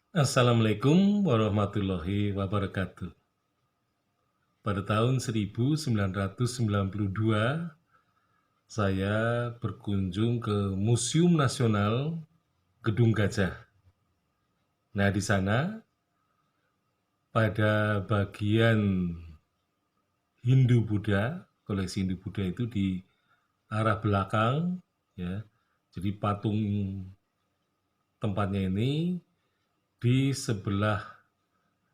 Assalamualaikum warahmatullahi wabarakatuh. Pada tahun 1992, saya berkunjung ke Museum Nasional Gedung Gajah. Nah, di sana pada bagian Hindu-Buddha, koleksi Hindu-Buddha itu di arah belakang, ya. Jadi patung tempatnya ini di sebelah.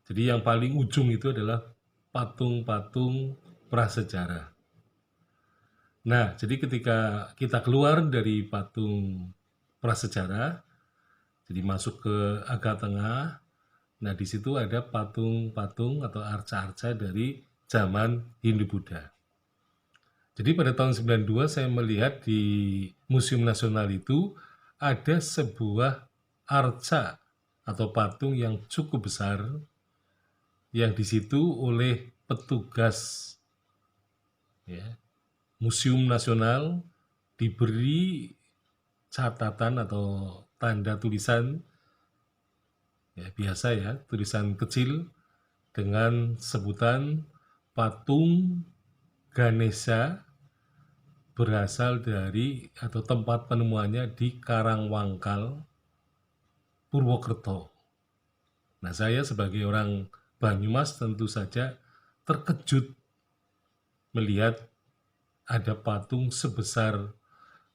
Jadi yang paling ujung itu adalah patung-patung prasejarah. Nah, jadi ketika kita keluar dari patung prasejarah, jadi masuk ke agak tengah, nah di situ ada patung-patung atau arca-arca dari zaman Hindu-Buddha. Jadi pada tahun 92 saya melihat di Museum Nasional itu ada sebuah arca atau patung yang cukup besar yang di situ oleh petugas, ya, Museum Nasional diberi catatan atau tanda tulisan, ya biasa ya, tulisan kecil dengan sebutan patung Ganesha berasal dari atau tempat penemuannya di Karangwangkal, Purwokerto. Nah, saya sebagai orang Banyumas tentu saja terkejut melihat ada patung sebesar,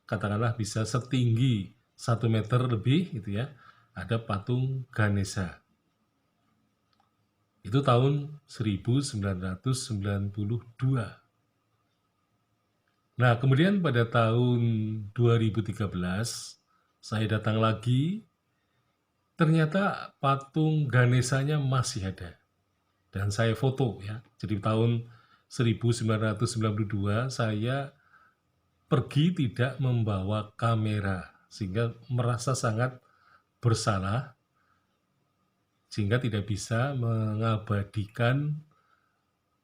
katakanlah bisa setinggi 1 meter lebih gitu ya, ada patung Ganesha. Itu tahun 1992. Nah, kemudian pada tahun 2013 saya datang lagi, ternyata patung Ganesanya masih ada. Dan saya foto ya. Jadi tahun 1992 saya pergi tidak membawa kamera sehingga merasa sangat bersalah, sehingga tidak bisa mengabadikan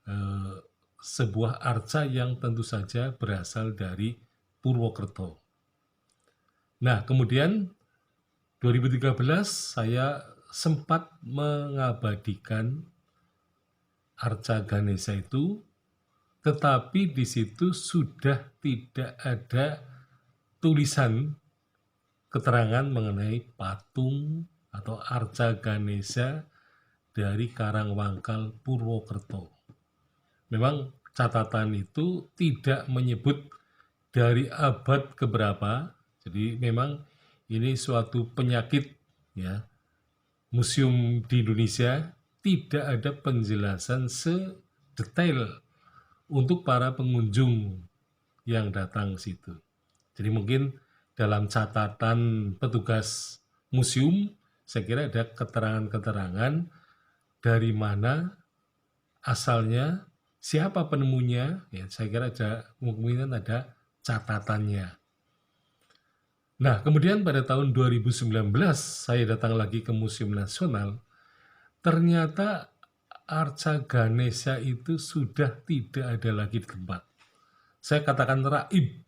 eh, sebuah arca yang tentu saja berasal dari Purwokerto. Nah, kemudian 2013 saya sempat mengabadikan arca Ganesha itu, tetapi di situ sudah tidak ada tulisan keterangan mengenai patung atau arca Ganesha dari Karangwangkal, Purwokerto. Memang catatan itu tidak menyebut dari abad keberapa, jadi memang ini suatu penyakit ya. Museum di Indonesia tidak ada penjelasan sedetail untuk para pengunjung yang datang situ. Jadi mungkin dalam catatan petugas museum, saya kira ada keterangan-keterangan dari mana asalnya, siapa penemunya, ya saya kira ada kemungkinan ada catatannya. Nah, kemudian pada tahun 2019 saya datang lagi ke Museum Nasional, ternyata arca Ganesha itu sudah tidak ada lagi di tempat. Saya katakan raib,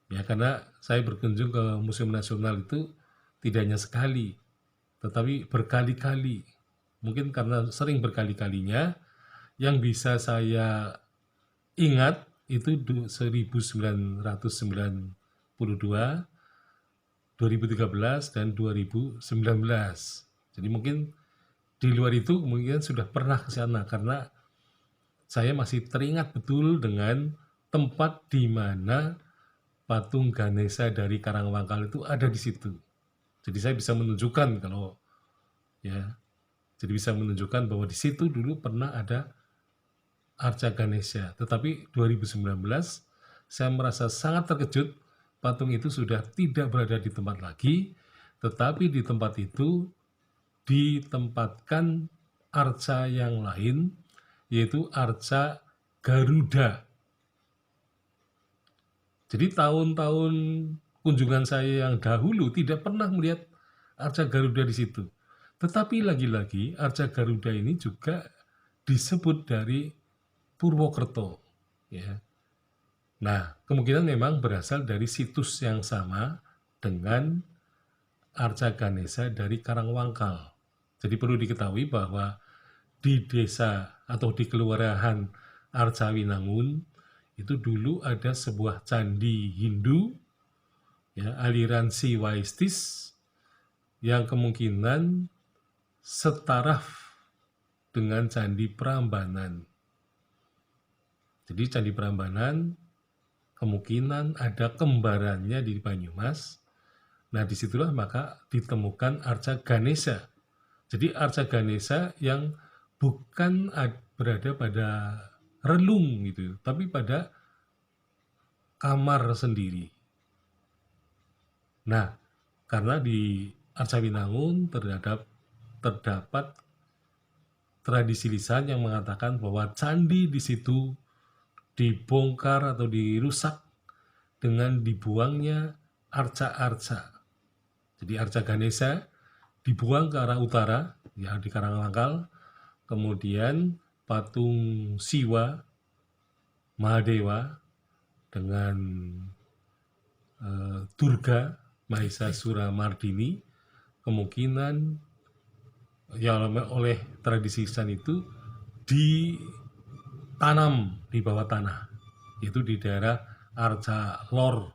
ya karena saya berkunjung ke Museum Nasional itu tidak hanya sekali, tetapi berkali-kali. Mungkin karena sering berkali-kalinya, yang bisa saya ingat itu 1992, 2013, dan 2019. Jadi mungkin di luar itu mungkin sudah pernah ke sana karena saya masih teringat betul dengan tempat di mana patung Ganesha dari Karangwangkal itu ada di situ. Jadi saya bisa menunjukkan kalau ya, jadi bisa menunjukkan bahwa di situ dulu pernah ada arca Ganesha. Tetapi 2019 saya merasa sangat terkejut, patung itu sudah tidak berada di tempat lagi, tetapi di tempat itu ditempatkan arca yang lain, yaitu arca Garuda. Jadi tahun-tahun kunjungan saya yang dahulu tidak pernah melihat arca Garuda di situ. Tetapi lagi-lagi arca Garuda ini juga disebut dari Purwokerto, ya. Nah, kemungkinan memang berasal dari situs yang sama dengan Arca Ganesha dari Karangwangkal. Jadi perlu diketahui bahwa di desa atau di kelurahan Arca Winangun itu dulu ada sebuah candi Hindu, ya, aliran Siwaistis yang kemungkinan setaraf dengan Candi Prambanan. Jadi Candi Prambanan kemungkinan ada kembarannya di Banyumas. Nah, disitulah maka ditemukan Arca Ganesha. Jadi Arca Ganesha yang bukan berada pada relung gitu, tapi pada kamar sendiri. Nah, karena di Arca Winangun terdapat tradisi lisan yang mengatakan bahwa candi di situ dibongkar atau dirusak dengan dibuangnya arca-arca. Jadi arca Ganesha dibuang ke arah utara, ya, di Karangwangkal. Kemudian patung Siwa Mahadewa dengan Durga Mahisa Mardini kemungkinan ya oleh tradisi lisan itu ditanam di bawah tanah, yaitu di daerah Arca Lor,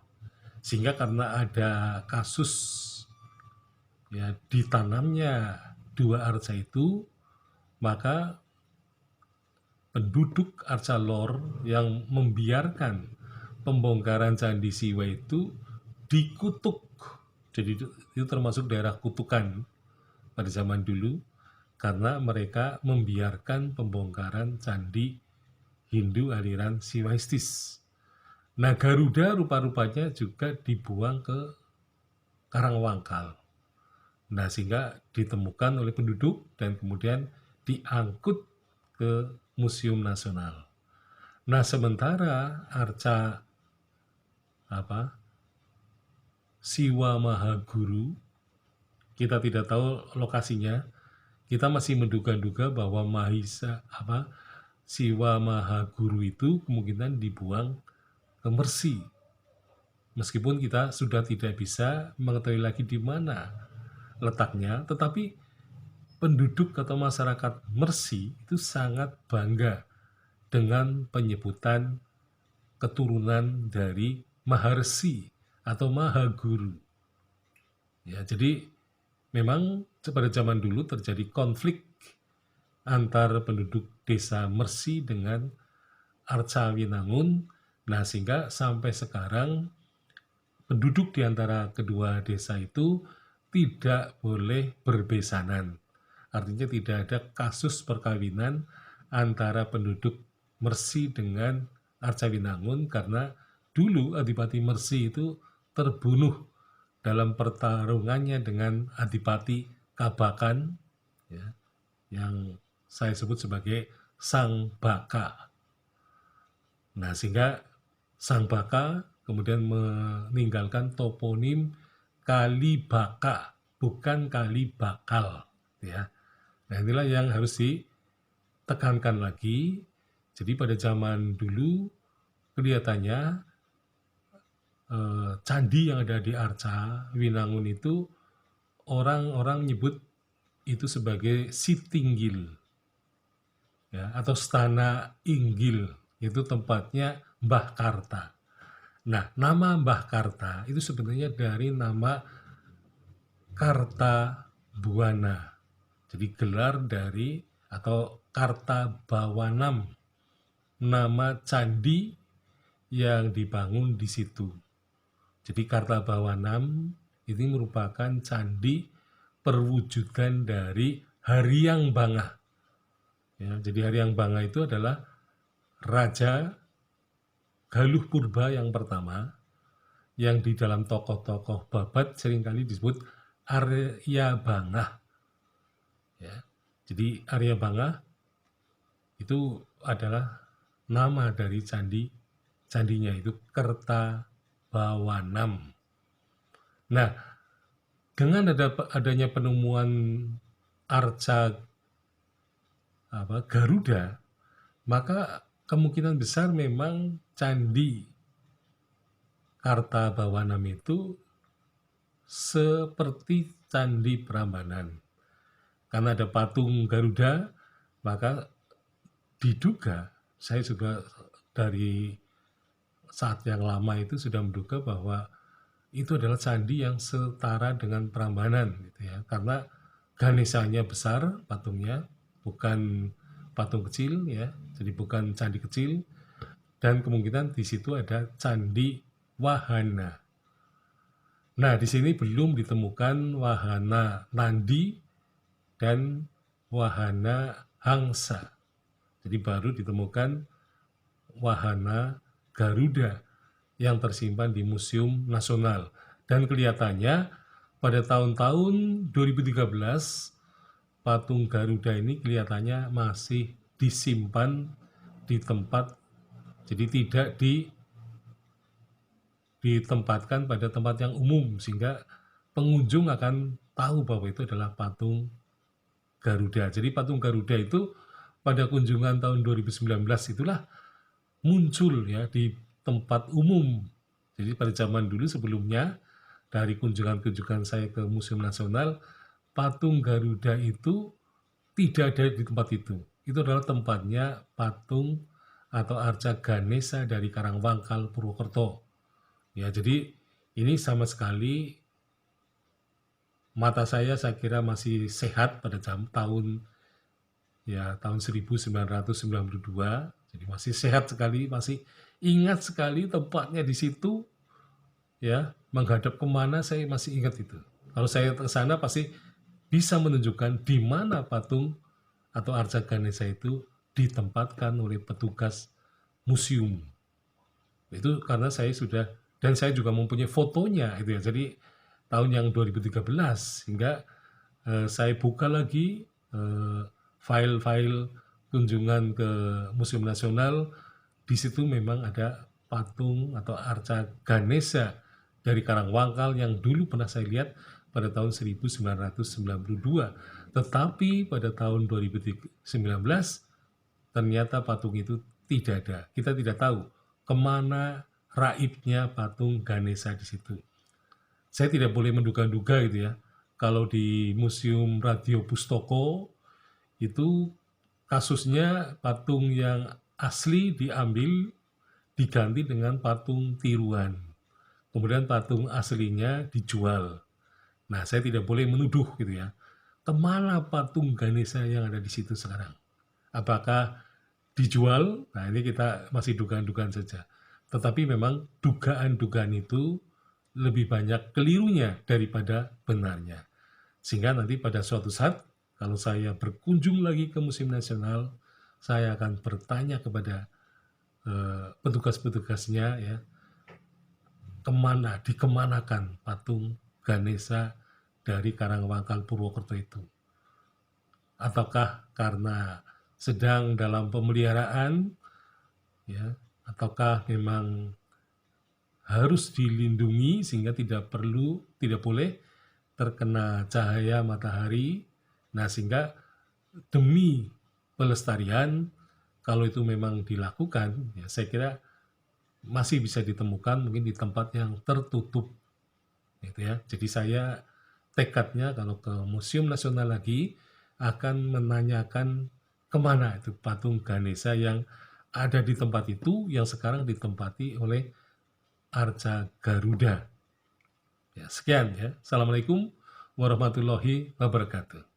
sehingga karena ada kasus ya ditanamnya dua arca itu, maka penduduk Arca Lor yang membiarkan pembongkaran Candi Siwa itu dikutuk. Jadi itu termasuk daerah kutukan pada zaman dulu karena mereka membiarkan pembongkaran candi Hindu aliran Siwaistis. Nah, Garuda rupa-rupanya juga dibuang ke Karangwangkal. Nah, sehingga ditemukan oleh penduduk dan kemudian diangkut ke Museum Nasional. Nah, sementara arca Siwa Mahaguru kita tidak tahu lokasinya. Kita masih menduga-duga bahwa Siwa Mahaguru itu kemungkinan dibuang ke Mersi. Meskipun kita sudah tidak bisa mengetahui lagi di mana letaknya, tetapi penduduk atau masyarakat Mersi itu sangat bangga dengan penyebutan keturunan dari Maharsi atau Mahaguru. Ya, jadi memang pada zaman dulu terjadi konflik antar penduduk desa Mersi dengan Arca Winangun. Nah, sehingga sampai sekarang penduduk di antara kedua desa itu tidak boleh berbesanan. Artinya tidak ada kasus perkawinan antara penduduk Mersi dengan Arca Winangun karena dulu Adipati Mersi itu terbunuh dalam pertarungannya dengan Adipati Kabakan, ya, yang saya sebut sebagai Sang Baka. Nah, sehingga Sang Baka kemudian meninggalkan toponim Kalibaka, bukan Kalibakal, ya. Nah, inilah yang harus ditekankan lagi. Jadi pada zaman dulu kelihatannya candi yang ada di Arca Winangun itu orang-orang menyebut itu sebagai Sitinggil, ya, atau Stana Inggil, itu tempatnya Mbah Karta. Nah, nama Mbah Karta itu sebenarnya dari nama Karta Buana. Jadi gelar dari atau Karta Bawanam, nama candi yang dibangun di situ. Jadi Karta Bawanam ini merupakan candi perwujudan dari Haryang Bangah. Ya, jadi Haryang Bangah itu adalah Raja Galuh Purba yang pertama, yang di dalam tokoh-tokoh Babat seringkali disebut Arya Bangah. Ya, jadi Arya Bangah itu adalah nama dari candinya itu Kerta Bawanam. Nah, dengan adanya penemuan arca Garuda, maka kemungkinan besar memang candi Karta Bawanam itu seperti Candi Prambanan. Karena ada patung Garuda, maka diduga, saya juga dari saat yang lama itu sudah menduga bahwa itu adalah candi yang setara dengan Prambanan gitu ya. Karena Ganesanya besar patungnya, bukan patung kecil ya. Jadi bukan candi kecil, dan kemungkinan di situ ada Candi Wahana. Nah, di sini belum ditemukan Wahana Nandi dan Wahana Hangsa. Jadi baru ditemukan Wahana Garuda yang tersimpan di Museum Nasional. Dan kelihatannya pada tahun-tahun 2013 patung Garuda ini kelihatannya masih disimpan di tempat, jadi tidak ditempatkan pada tempat yang umum, sehingga pengunjung akan tahu bahwa itu adalah patung Garuda. Jadi patung Garuda itu pada kunjungan tahun 2019 itulah muncul ya di tempat umum. Jadi pada zaman dulu sebelumnya, dari kunjungan-kunjungan saya ke Museum Nasional, patung Garuda itu tidak ada di tempat itu. Itu adalah tempatnya patung atau arca Ganesha dari Karangwangkal, Purwokerto. Ya, jadi ini sama sekali mata saya kira masih sehat pada tahun 1992. Jadi masih sehat sekali, masih ingat sekali tempatnya di situ ya, menghadap kemana saya masih ingat itu. Kalau saya ke sana pasti bisa menunjukkan di mana patung atau arca Ganesha itu ditempatkan oleh petugas museum. Itu karena saya sudah, dan saya juga mempunyai fotonya itu ya. Jadi tahun yang 2013 hingga saya buka lagi file-file kunjungan ke Museum Nasional. Di situ memang ada patung atau arca Ganesha dari Karangwangkal yang dulu pernah saya lihat pada tahun 1992. Tetapi pada tahun 2019 ternyata patung itu tidak ada. Kita tidak tahu kemana raibnya patung Ganesha di situ. Saya tidak boleh menduga-duga gitu ya. Kalau di Museum Radio Pustoko itu kasusnya patung yang asli diambil diganti dengan patung tiruan. Kemudian patung aslinya dijual. Nah, saya tidak boleh menuduh gitu ya. Kemana patung Ganesha yang ada di situ sekarang? Apakah dijual? Nah, ini kita masih dugaan-dugaan saja. Tetapi memang dugaan-dugaan itu lebih banyak kelirunya daripada benarnya. Sehingga nanti pada suatu saat, kalau saya berkunjung lagi ke Museum Nasional, saya akan bertanya kepada petugas-petugasnya ya, dikemanakan patung Ganesha dari Karangwangkal Purwokerto itu. Ataukah karena sedang dalam pemeliharaan ya, ataukah memang harus dilindungi sehingga tidak boleh terkena cahaya matahari. Nah, sehingga demi pelestarian, kalau itu memang dilakukan, ya saya kira masih bisa ditemukan mungkin di tempat yang tertutup, gitu ya. Jadi saya tekadnya kalau ke Museum Nasional lagi akan menanyakan kemana itu patung Ganesha yang ada di tempat itu yang sekarang ditempati oleh arca Garuda. Ya, sekian ya. Assalamualaikum warahmatullahi wabarakatuh.